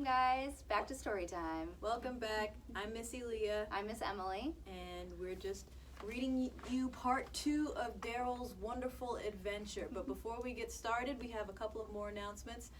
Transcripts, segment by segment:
Welcome guys, back to Storytime. Welcome back. I'm Missy Leah. I'm Miss Emily. And we're just reading you part 2 of Darrell's wonderful adventure. But before we get started, we have a couple of more announcements.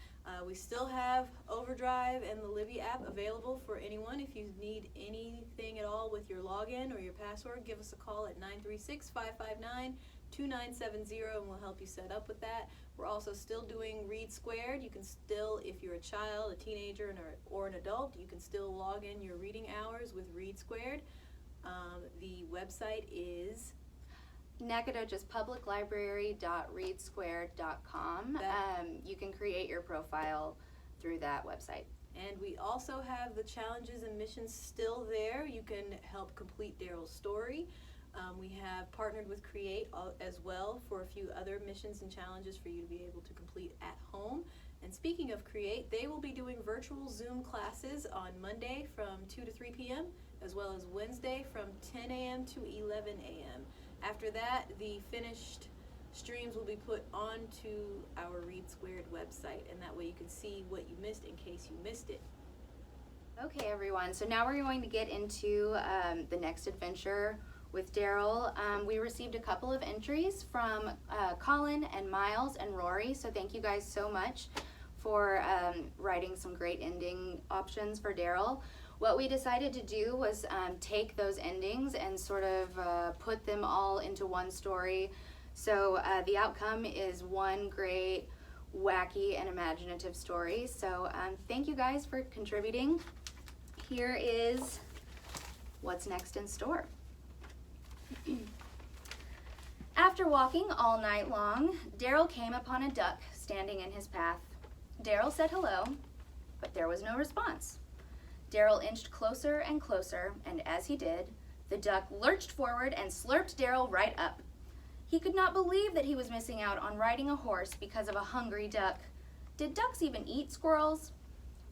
We still have Overdrive and the Libby app available for anyone. If you need anything at all with your login or your password, give us a call at 936-559-2970 and we'll help you set up with that. We're also still doing Read Squared. You can still, if you're a child, a teenager, or an adult, you can still log in your reading hours with Read Squared. The website is nacogdochespubliclibrary.readsquared.com. You can create your profile through that website. And we also have the challenges and missions still there. You can help complete Darrell's story. We have partnered with Create as well for a few other missions and challenges for you to be able to complete at home. And speaking of Create, they will be doing virtual Zoom classes on Monday from 2 to 3 p.m. as well as Wednesday from 10 a.m. to 11 a.m. After that, the finished streams will be put onto our Read Squared website, and that way you can see what you missed in case you missed it. Okay everyone, so now we're going to get into the next adventure with Darrell. We received a couple of entries from Colin and Miles and Rory, so thank you guys so much for writing some great ending options for Darrell. What we decided to do was take those endings and sort of put them all into one story. So the outcome is one great, wacky, and imaginative story. So thank you guys for contributing. Here is what's next in store. After walking all night long, Darrell came upon a duck standing in his path. Darrell said hello, but there was no response. Darrell inched closer and closer, and as he did, the duck lurched forward and slurped Darrell right up. He could not believe that he was missing out on riding a horse because of a hungry duck. Did ducks even eat squirrels?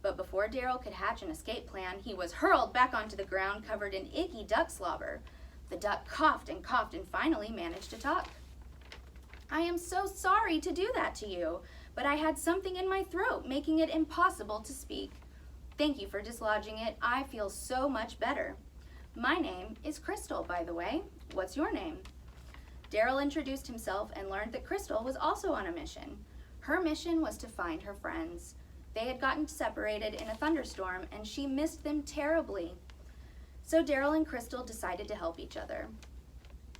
But before Darrell could hatch an escape plan, he was hurled back onto the ground covered in icky duck slobber. The duck coughed and finally managed to talk. "I am so sorry to do that to you, but I had something in my throat making it impossible to speak. Thank you for dislodging it. I feel so much better. My name is Crystal, by the way. What's your name?" Darrell introduced himself and learned that Crystal was also on a mission. Her mission was to find her friends. They had gotten separated in a thunderstorm and she missed them terribly. So Darrell and Crystal decided to help each other.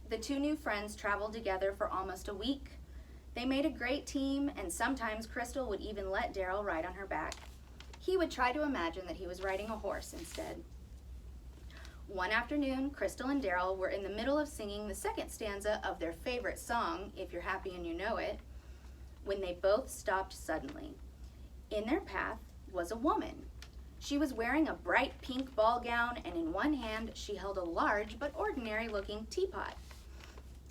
The two new friends traveled together for almost a week. They made a great team, and sometimes Crystal would even let Darrell ride on her back. He would try to imagine that he was riding a horse instead. One afternoon, Crystal and Darrell were in the middle of singing the second stanza of their favorite song, If You're Happy and You Know It, when they both stopped suddenly. In their path was a woman. She was wearing a bright pink ball gown, and in one hand she held a large but ordinary-looking teapot.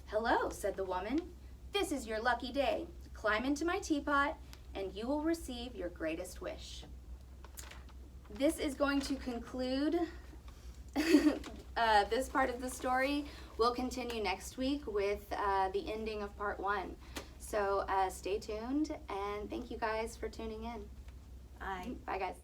"Hello," said the woman. "This is your lucky day. Climb into my teapot, and you will receive your greatest wish." This is going to conclude this part of the story. We'll continue next week with the ending of part 1. So stay tuned, and thank you guys for tuning in. Bye. Bye, guys.